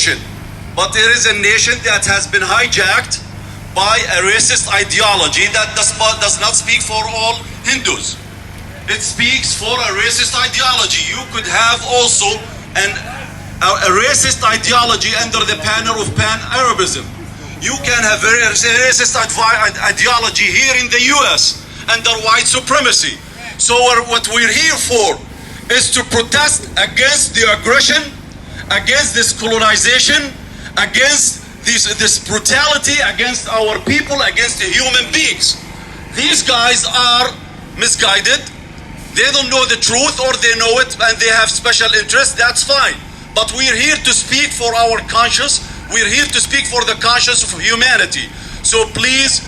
nation, but it is a nation that has been hijacked by a racist ideology that does not speak for all Hindus. It speaks for a racist ideology. You could have also a racist ideology under the banner of pan-Arabism. You can have a racist ideology here in the US under white supremacy. So what we're here for is to protest against the aggression, against this colonization, against this brutality against our people, against the human beings. These guys are misguided. They don't know the truth, or they know it and they have special interests. That's fine. But we're here to speak for our conscience. We're here to speak for the conscience of humanity. So please,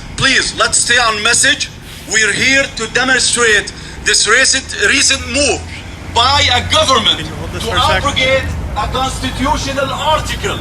let's stay on message. We're here to demonstrate this recent move by a government to abrogate a constitutional article.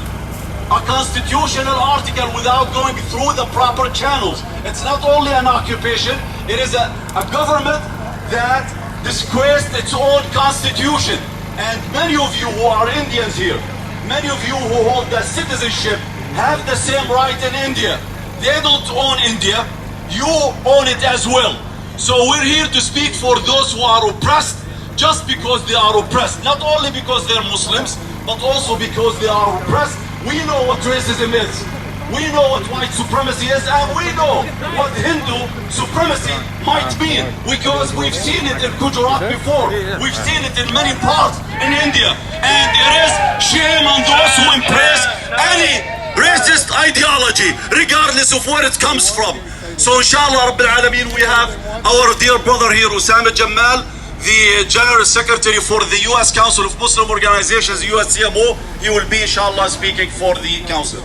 A constitutional article without going through the proper channels. It's not only an occupation, it is a government that disgraced its own constitution. And many of you who are Indians here, many of you who hold the citizenship, have the same right in India. They don't own India, you own it as well. So we're here to speak for those who are oppressed just because they are oppressed. Not only because they're Muslims, but also because they are oppressed. We know what racism is. We know what white supremacy is, and we know what Hindu supremacy might mean, because we've seen it in Gujarat before. We've seen it in many parts in India. And it is shame on those who embrace any racist ideology, regardless of where it comes from. So inshallah Rabbil Alameen, we have our dear brother here, Usama Jamal, the General Secretary for the U.S. Council of Muslim Organizations, USCMO. He will be, inshallah, speaking for the council.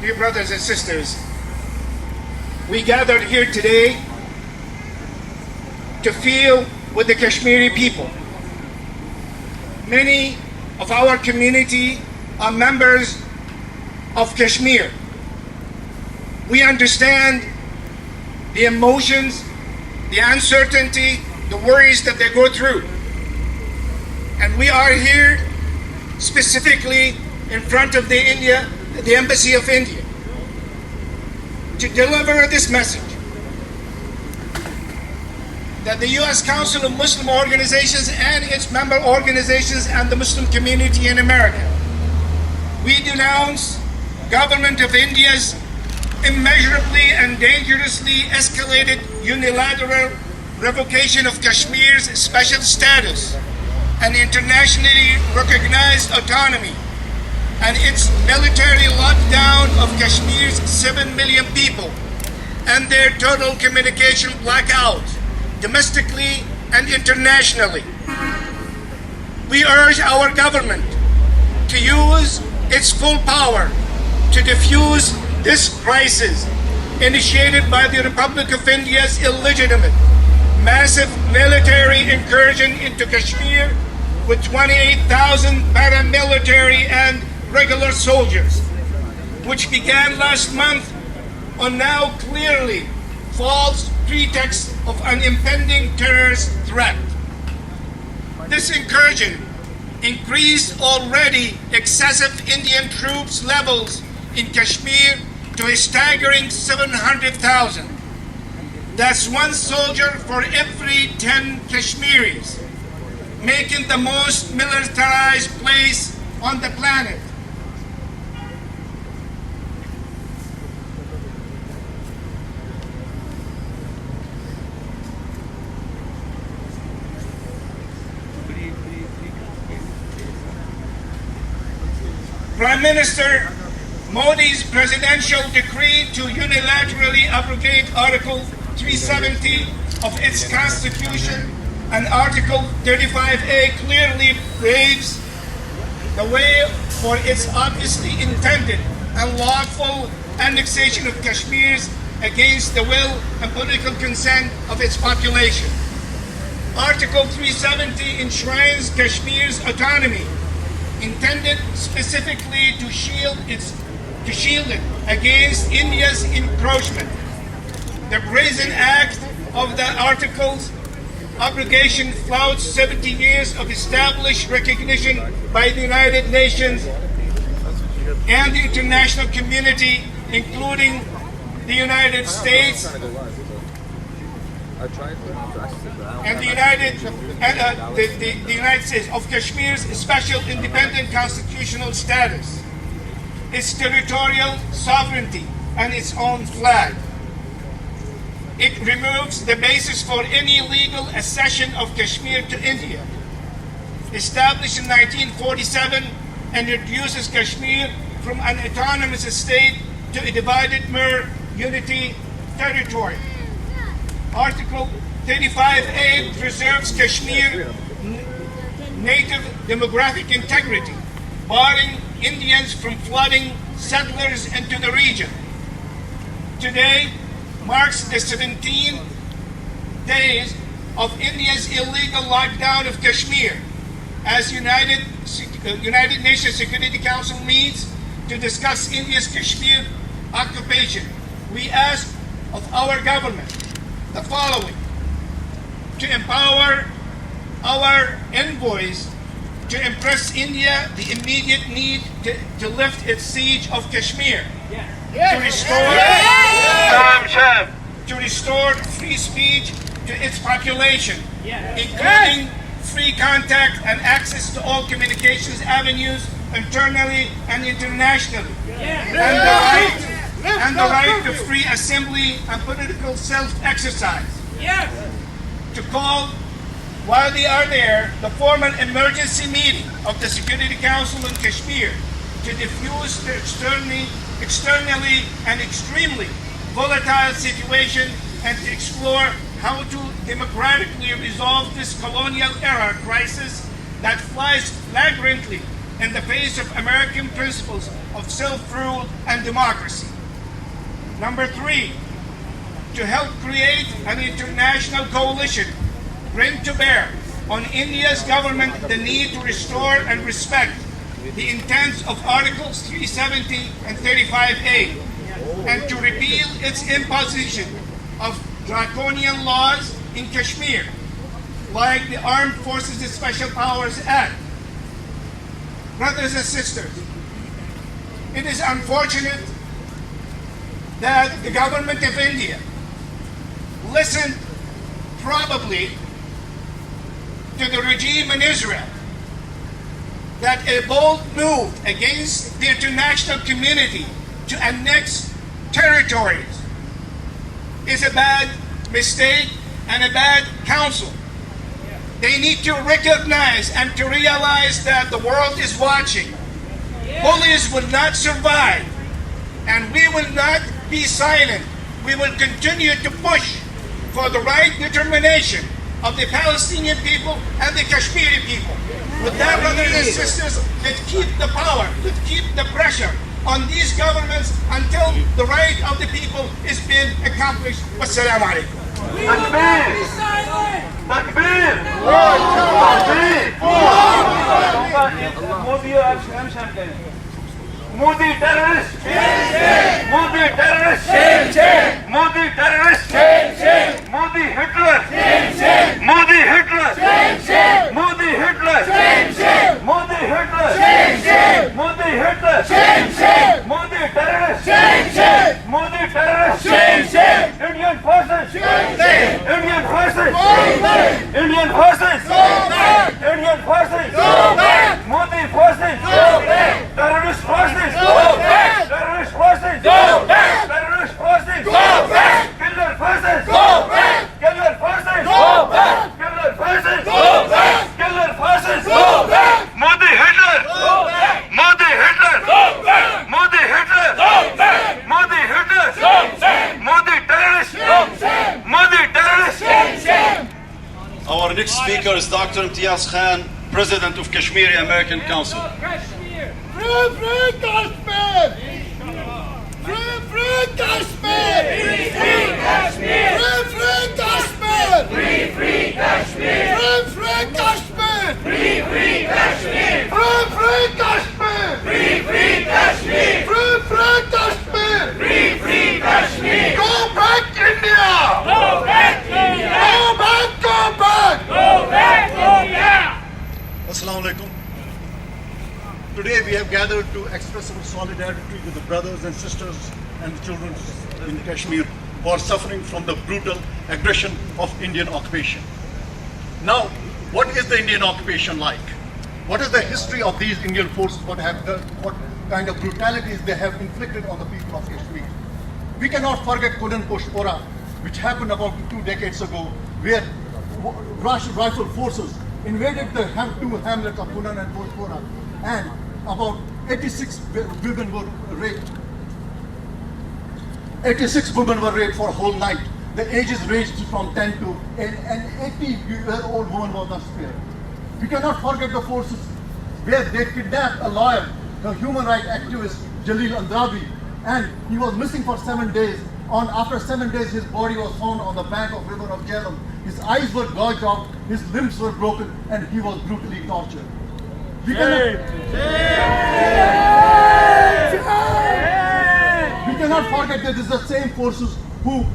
Dear brothers and sisters, we gathered here today to feel with the Kashmiri people. Many of our community are members of Kashmir. We understand the emotions, the uncertainty, the worries that they go through. And we are here specifically in front of the Embassy of India to deliver this message that the U.S. Council of Muslim Organizations and its member organizations and the Muslim community in America, we denounce government of India's immeasurably and dangerously escalated unilateral revocation of Kashmir's special status and internationally recognized autonomy, and its military lockdown of Kashmir's 7 million people and their total communication blackout, domestically and internationally. We urge our government to use its full power to defuse this crisis initiated by the Republic of India's illegitimate, massive military incursion into Kashmir with 28,000 paramilitary and regular soldiers, which began last month on now clearly false pretext of an impending terrorist threat. This incursion increased already excessive Indian troops levels in Kashmir to a staggering 700,000. That's one soldier for every 10 Kashmiris, making the most militarized place on the planet. Prime Minister Modi's presidential decree to unilaterally abrogate Article 370 of its constitution and Article 35A clearly paves the way for its obviously intended and lawful annexation of Kashmir against the will and political consent of its population. Article 370 enshrines Kashmir's autonomy, intended specifically to shield it against India's encroachment. The brazen act of the articles abrogation flouts 70 years of established recognition by the United Nations and the international community, including the United States and the United States, of Kashmir's special independent constitutional status, its territorial sovereignty, and its own flag. It removes the basis for any legal accession of Kashmir to India, established in 1947, and reduces Kashmir from an autonomous state to a divided Mir unity territory. Article 35A preserves Kashmir native demographic integrity, barring Indians from flooding settlers into the region. Today marks the 17 days of India's illegal lockdown of Kashmir as United Nations Security Council meets to discuss India's Kashmir occupation. We ask of our government the following: to empower our envoys to impress India the immediate need to lift its siege of Kashmir, to restore free speech to its population, including free contact and access to all communications avenues internally and internationally, and the right to free assembly and political self-exercise. To call, while they are there, the formal emergency meeting of the Security Council in Kashmir to diffuse the externally and extremely volatile situation and to explore how to democratically resolve this colonial era crisis that flies flagrantly in the face of American principles of self-rule and democracy. Number 3, to help create an international coalition, bring to bear on India's government the need to restore and respect the intents of Articles 370 and 35A, and to repeal its imposition of draconian laws in Kashmir, like the Armed Forces and Special Powers Act. Brothers and sisters, it is unfortunate that the government of India listened probably to the regime in Israel, that a bold move against the international community to annex territories is a bad mistake and a bad counsel. They need to recognize and to realize that the world is watching. Bullies will not survive, and we will not be silent. We will continue to push for the right determination of the Palestinian people and the Kashmiri people. With that, brothers and sisters, let's keep the power, let's keep the pressure on these governments until the right of the people is being accomplished. Wassalamu alaikum. Takbir! Modi terrorist! Modi terrorist! Modi terrorist! Modi Hitler! Modi Hitler! Modi Hitler! Modi Hitler! Modi Hitler! Modi terrorist! Modi terrorist! Indian forces! Indian forces! Indian forces! Indian forces! Modi forces! Terrorist forces! Terrorist forces! Terrorist forces! Killer forces! Killer forces! Killer forces! Killer forces! Modi Hitler! Modi Hitler! Modi Hitler! Modi Hitler! Modi terrorist! Modi terrorist! Our next speaker is Dr. Imtiaz Khan, President of Kashmiri American Council. Free, free Kashmir! Free, free Kashmir! Free, free Kashmir! Free, free Kashmir! Free, free Kashmir! Free, free Kashmir! Free, free Kashmir! Free, free Kashmir! Free, free Kashmir! Free, free Kashmir! Free, free Kashmir! Go back India! Go back India! Go back! Go back! Assalamu alaikum. Today we have gathered to express our solidarity with the brothers and sisters and the children in Kashmir who are suffering from the brutal aggression of Indian occupation. Now, what is the Indian occupation like? What is the history of these Indian forces? What kind of brutalities they have inflicted on the people of Kashmir? We cannot forget Kulan Poshpora, which happened about 2 decades ago, where Russian rifle forces invaded the two hamlets of Kulan and Poshpora, and about 86 women were raped. 86 women were raped for a whole night. The ages ranged from 10 to an 80-year-old woman was not spared. We cannot forget the forces where they kidnapped a lawyer, a human rights activist, Jalil Andrabi, and he was missing for 7 days. After 7 days, his body was found on the bank of river of Jhelum. His eyes were gouged out, his limbs were broken, and he was brutally tortured. We cannot forget that this is the same forces who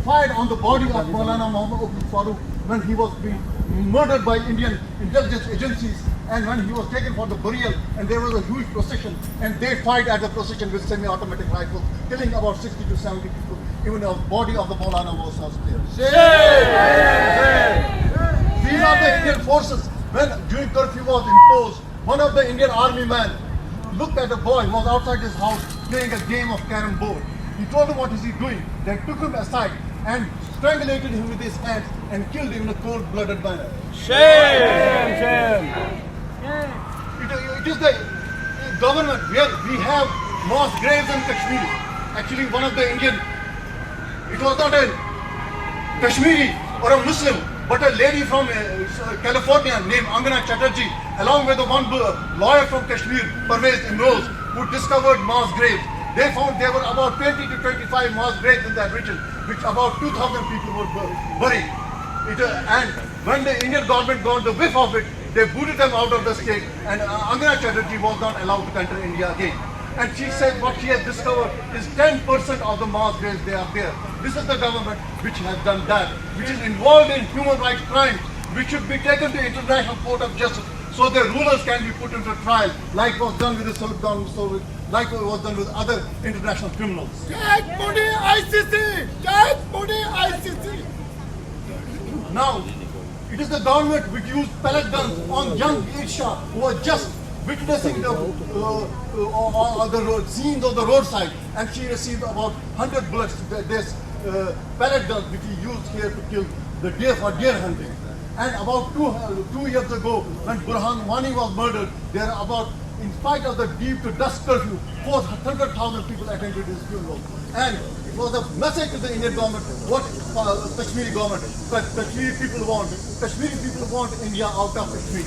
fired on the body of Maulana Muhammad Abdul Farooq when he was being murdered by Indian intelligence agencies, and when he was taken for the burial, and there was a huge procession, and they fired at the procession with semi-automatic rifles, killing about 60 to 70 people. Even the body of the Maulana was not spared. These are the Indian forces. When during curfew was imposed, one of the Indian army men looked at a boy who was outside his house playing a game of carrom board. He told him, what is he doing? They took him aside and strangulated him with his hands and killed him in a cold-blooded manner. It is the government where we have mass graves in Kashmir. Actually, one of the Indian, it was not a Kashmiri or a Muslim, but a lady from California named Angana Chatterjee, along with the one lawyer from Kashmir, Parvez Imroz, who discovered mass graves. They found there were about 20 to 25 mass graves in that region, which about 2,000 people were buried. And when the Indian government got the whiff of it, they booted them out of the state, and Angana Chatterjee was not allowed to enter India again. And she said what she has discovered is 10% of the mass graves they are there. This is the government which has done that, which is involved in human rights crimes, which should be taken to International Court of Justice so the rulers can be put into trial, like was done with the Sultan Soviet, like was done with other international criminals. Take Modi ICC! Take Modi ICC! Now, it is the government which used pellet guns on young Isha who was just witnessing the scenes on the roadside, and she received about 100 bullets. This pellet gun which he used here to kill the deer for deer hunting. And about 2 years ago, when Burhan Wani was murdered, there are about, in spite of the deep to dusk curfew, 400,000 people attended his funeral. And it was a message to the Indian government what Kashmiri government, but Kashmiri people want. Kashmiri people want India out of Kashmir.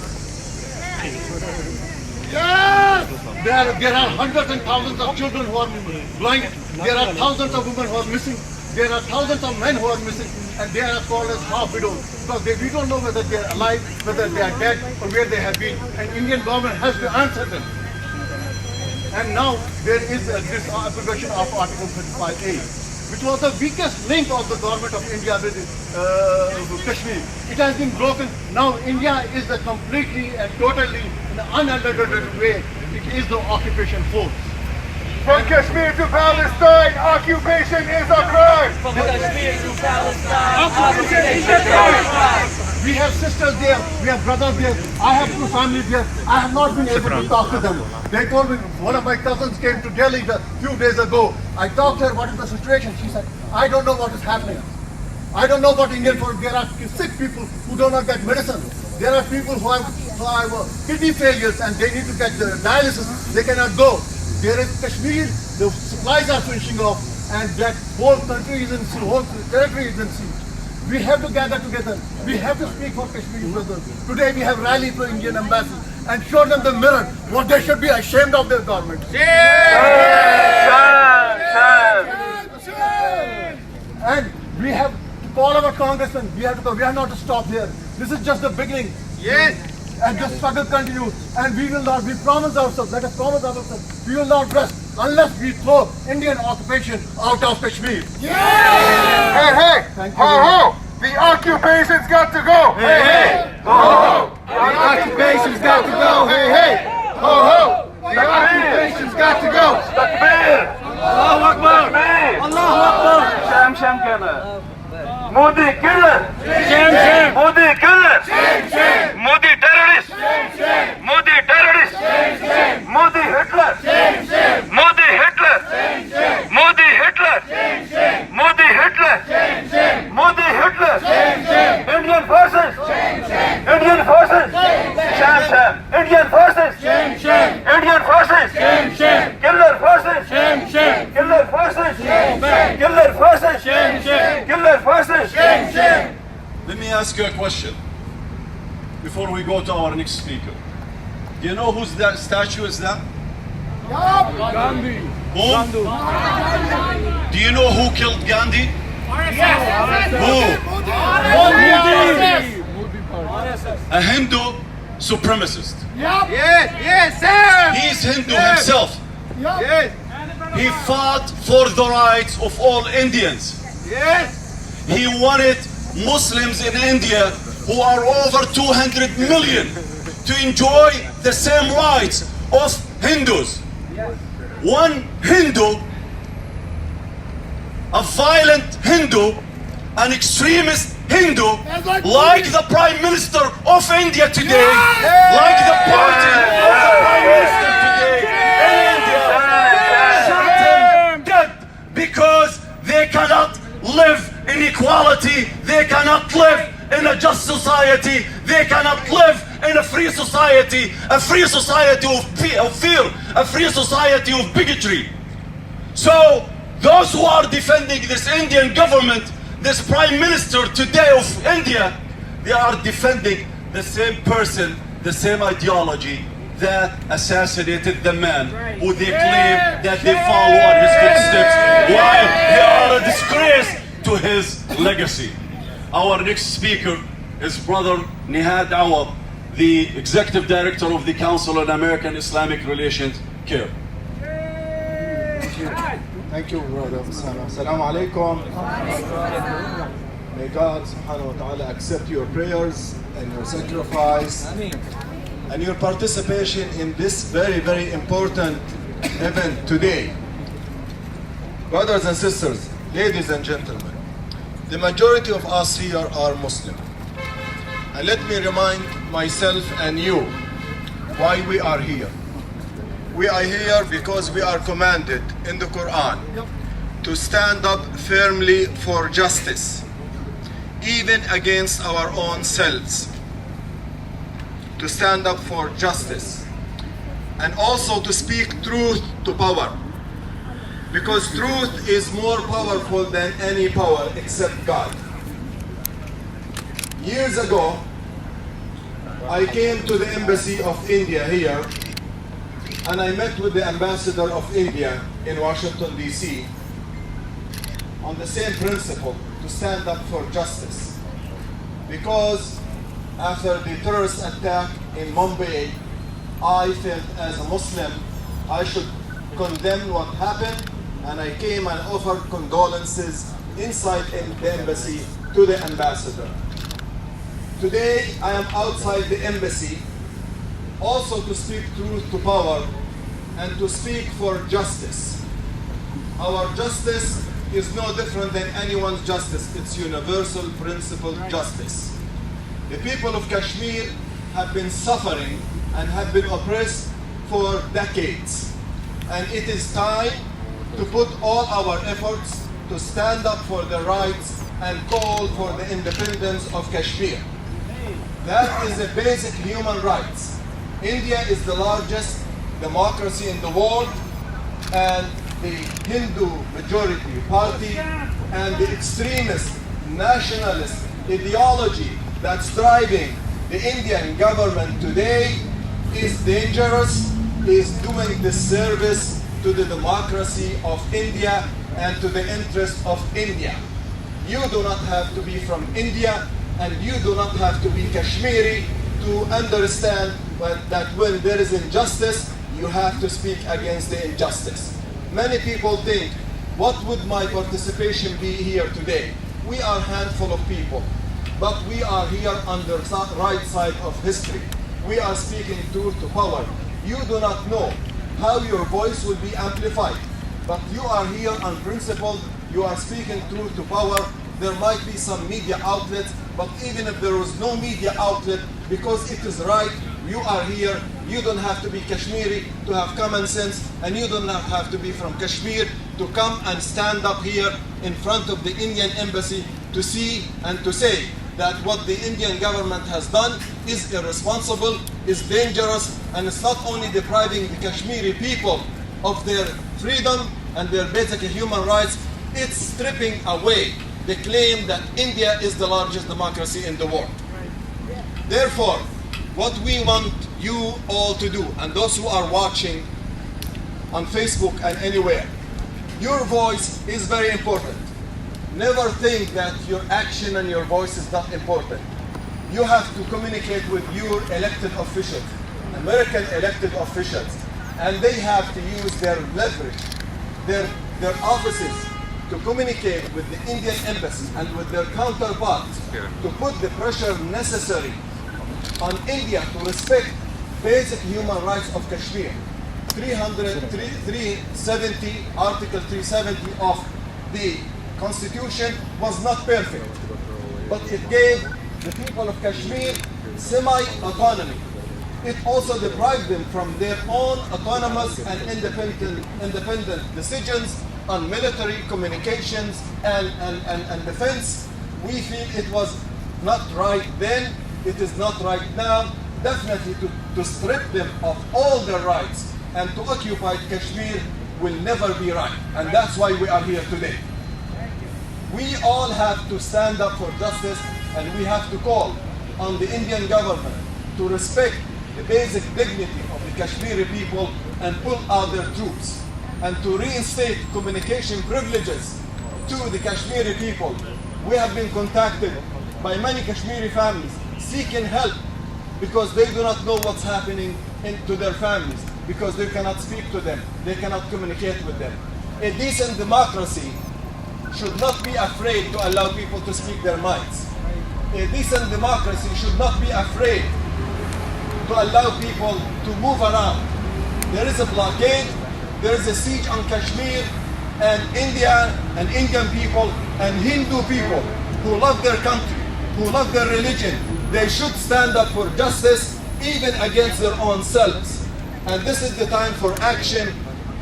Yes! There are hundreds and thousands of children who are blind. There are thousands of women who are missing. There are thousands of men who are missing, and they are called as half widows because we don't know whether they are alive, whether they are dead, or where they have been. And Indian government has to answer them. And now there is this application of Article 35A, which was the weakest link of the government of India with Kashmir. It has been broken. Now India is the completely and totally, in an unadulterated way, it is the occupation force. From Kashmir to Palestine, occupation is a crime! From Kashmir to Palestine, Occupation is a crime! We have sisters there, we have brothers there, I have two families there. I have not been able to talk to them. They told me, one of my cousins came to Delhi a few days ago. I talked to her, what is the situation? She said, I don't know what is happening. I don't know what Indian for. There are sick people who do not get medicine. There are people who have kidney failures and they need to get the dialysis. They cannot go. There is Kashmir, the supplies are finishing off, and that whole country is in siege, whole territory is in siege. We have to gather together. We have to speak for Kashmiri brothers. Today we have rallied for Indian ambassadors and shown them the mirror what they should be ashamed of their government. And we have to call our congressmen. We have to go. We are not to stop here. This is just the beginning. Yes! And the struggle continues. And we will not. We promise ourselves. Let us promise ourselves. We will not rest unless we throw Indian occupation out of Kashmir. Hey, hey! Thank you. Ho, ho! The occupation's got to go! Hey, hey! Ho, ho! The occupation Modi killer. Modi killer. Modi terrorist. Modi terrorist. Modi Hitler. Modi Hitler. Modi Hitler. Modi Hitler. Modi Hitler. Indian forces. Indian forces. Sham sham. Indian forces. Indian forces. Killer forces. Killer forces. Killer forces. Killer forces. Let me ask you a question before we go to our next speaker. Do you know whose that statue is that? Gandhi. Who? Do you know who killed Gandhi? Who? A Hindu supremacist. Yes, sir. He is Hindu himself. Yes. He fought for the rights of all Indians. Yes. He wanted Muslims in India, who are over 200 million, to enjoy the same rights of Hindus. One Hindu, a violent Hindu, an extremist Hindu, like the Prime Minister of India today, like the party of the Prime Minister today in India, shot him dead because they cannot live in equality, they cannot live in a just society, they cannot live in a free society of fear, a free society of bigotry. So those who are defending this Indian government, this Prime Minister today of India, they are defending the same person, the same ideology that assassinated the man who they claim that they follow on his footsteps, while they are a disgrace to his legacy. Our next speaker is Brother Nihad Awad, the Executive Director of the Council on American Islamic Relations, CAIR. Thank you, brother. Assalamu alaikum. May God subhanahu wa ta'ala accept your prayers and your sacrifice and your participation in this very, very important event today. Brothers and sisters, ladies and gentlemen, the majority of us here are Muslim. And let me remind myself and you why we are here. We are here because we are commanded in the Quran to stand up firmly for justice, even against our own selves. To stand up for justice and also to speak truth to power, because truth is more powerful than any power except God. Years ago, I came to the embassy of India here and I met with the ambassador of India in Washington, D.C. on the same principle, to stand up for justice. Because after the terrorist attack in Mumbai, I felt as a Muslim I should condemn what happened, and I came and offered condolences inside the embassy to the ambassador. Today I am outside the embassy also to speak truth to power and to speak for justice. Our justice is no different than anyone's justice. It's universal principle justice. The people of Kashmir have been suffering and have been oppressed for decades. And it is time to put all our efforts to stand up for the rights and call for the independence of Kashmir. That is a basic human rights. India is the largest democracy in the world, and the Hindu majority party and the extremist nationalist ideology that's driving the Indian government today is dangerous, is doing disservice to the democracy of India and to the interest of India. You do not have to be from India and you do not have to be Kashmiri to understand that when there is injustice, you have to speak against the injustice. Many people think, what would my participation be here today? We are a handful of people, but we are here on the right side of history. We are speaking truth to power. You do not know how your voice will be amplified, but you are here on principle. You are speaking truth to power. there might be some media outlets, but even if there was no media outlet, because it is right, you are here, you don't have to be Kashmiri to have common sense, and you don't have to be from Kashmir to come and stand up here in front of the Indian embassy to see and to say that what the Indian government has done is irresponsible, is dangerous, and it's not only depriving the Kashmiri people of their freedom and their basic human rights, it's stripping away the claim that India is the largest democracy in the world. Therefore, what we want you all to do, and those who are watching on Facebook and anywhere, your voice is very important. Never think that your action and your voice is not important. You have to communicate with your elected officials, American elected officials, and they have to use their leverage, their offices, to communicate with the Indian embassy and with their counterparts to put the pressure necessary on India to respect basic human rights of Kashmir. 370, Article 370 of the Constitution was not perfect, but it gave the people of Kashmir semi-autonomy. It also deprived them from their own autonomous and independent decisions on military communications and defense. We feel it was not right then, it is not right now, definitely to strip them of all their rights and to occupy Kashmir will never be right. And that's why we are here today. We all have to stand up for justice, and we have to call on the Indian government to respect the basic dignity of the Kashmiri people and pull out their troops, and to reinstate communication privileges to the Kashmiri people. We have been contacted by many Kashmiri families seeking help because they do not know what's happening to their families, because they cannot speak to them, they cannot communicate with them. A decent democracy should not be afraid to allow people to speak their minds. A decent democracy should not be afraid to allow people to move around. There is a blockade, there is a siege on Kashmir, and India and Indian people and Hindu people who love their country, who love their religion, they should stand up for justice even against their own selves. And this is the time for action.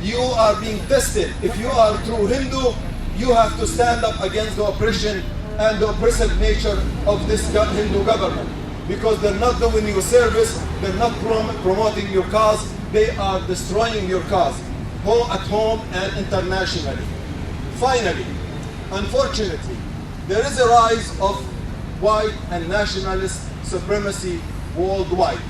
You are being tested. If you are true Hindu, you have to stand up against the oppression and the oppressive nature of this Hindu government, because they're not doing you service, they're not promoting your cause, they are destroying your cause, at home and internationally. Finally, unfortunately, there is a rise of white and nationalist supremacy worldwide.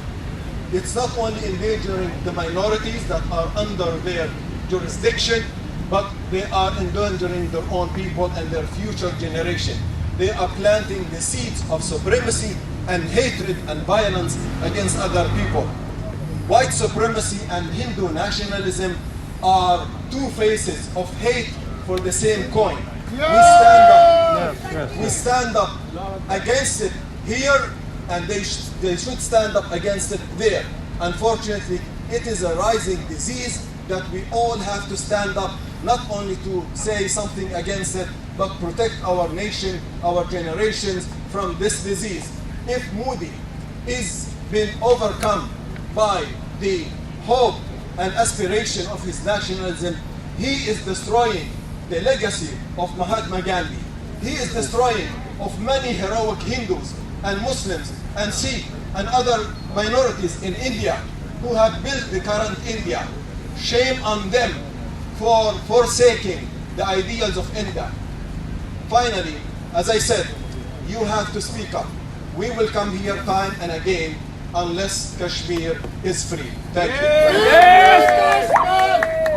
It's not only endangering the minorities that are under their jurisdiction, but they are endangering their own people and their future generation. They are planting the seeds of supremacy and hatred and violence against other people. White supremacy and Hindu nationalism are two faces of hate for the same coin. We stand up against it here, and they should stand up against it there. Unfortunately, it is a rising disease that we all have to stand up, not only to say something against it, but protect our nation, our generations from this disease. If Modi is being overcome by the hope and aspiration of his nationalism, he is destroying the legacy of Mahatma Gandhi. He is destroying of many heroic Hindus and Muslims and Sikh and other minorities in India who have built the current India. Shame on them for forsaking the ideals of India. Finally, as I said, you have to speak up. We will come here time and again unless Kashmir is free. Thank you.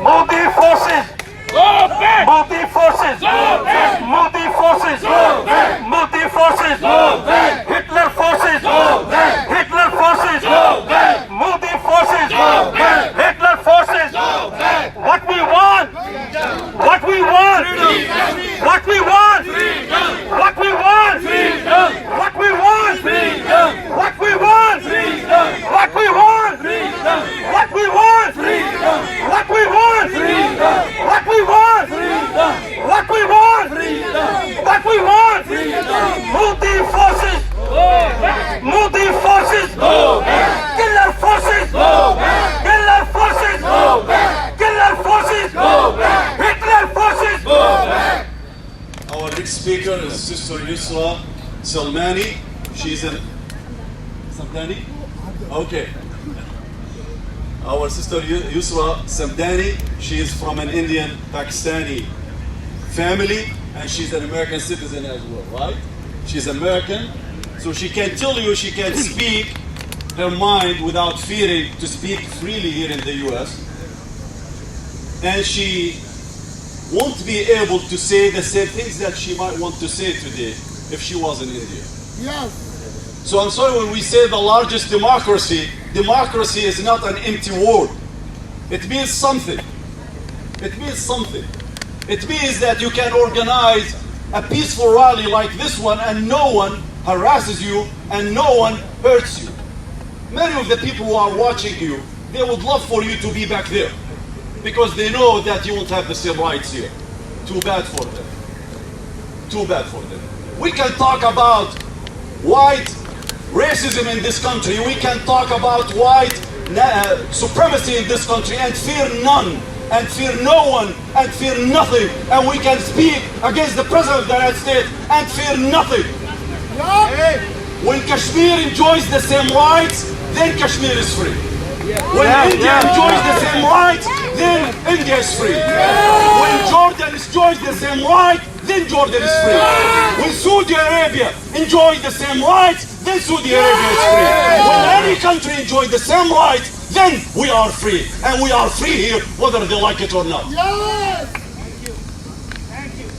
Modi forces! Go back! Modi forces! Go back! Modi forces! Go back! Modi forces! Go back! Hitler forces! Go back! Hitler forces! Go back! Modi forces! Go back! Hitler forces! Go back! What we want! What we want! What we want! What we want! What we want! What we want! What we want! What we want! What we want! What we want! What we want! What we want! What we want! Salmani. She's an Samdani. Okay. Our sister Yusra Samdani. She is from an Indian Pakistani family, and she's an American citizen as well, right? She's American, so she can tell you she can speak her mind without fearing to speak freely here in the US. And she won't be able to say the same things that she might want to say today if she was in India. Yes. So I'm sorry when we say the largest democracy, democracy is not an empty word. It means something. It means something. It means that you can organize a peaceful rally like this one and no one harasses you and no one hurts you. Many of the people who are watching you, they would love for you to be back there because they know that you won't have the same rights here. Too bad for them. Too bad for them. We can talk about white racism in this country. We can talk about white supremacy in this country and fear none, and fear no one, and fear nothing. And we can speak against the President of the United States and fear nothing. When Kashmir enjoys the same rights, then Kashmir is free. When India enjoys the same rights, then India is free. When Jordan enjoys the same rights, then Jordan is free. When Saudi Arabia enjoys the same rights, then Saudi Arabia is free. When any country enjoys the same rights, then we are free. And we are free here, whether they like it or not. Yes. Thank you.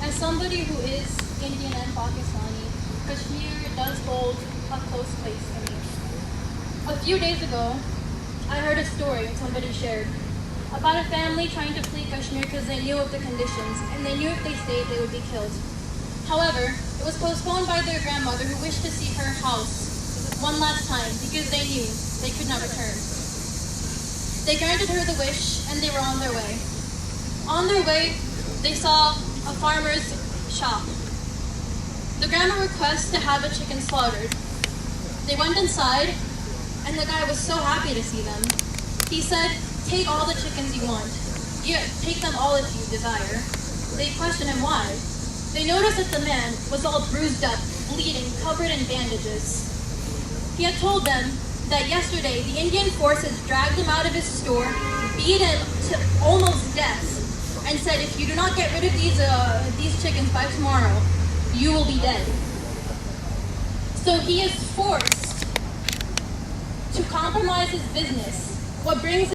As somebody who is Indian and Pakistani, Kashmir does hold a close place to me. A few days ago, I heard a story somebody shared about a family trying to flee Kashmir because they knew of the conditions and they knew if they stayed they would be killed. However, it was postponed by their grandmother who wished to see her house one last time because they knew they could not return. They granted her the wish and they were on their way. On their way, they saw a farmer's shop. The grandma requests to have a chicken slaughtered. They went inside and the guy was so happy to see them. He said, "Take all the chickens you want. Yeah, take them all if you desire." They questioned him why. They noticed that the man was all bruised up, bleeding, covered in bandages. He had told them that yesterday the Indian forces dragged him out of his store, beat him to almost death, and said, "If you do not get rid of these chickens by tomorrow, you will be dead." So he is forced to compromise his business. What brings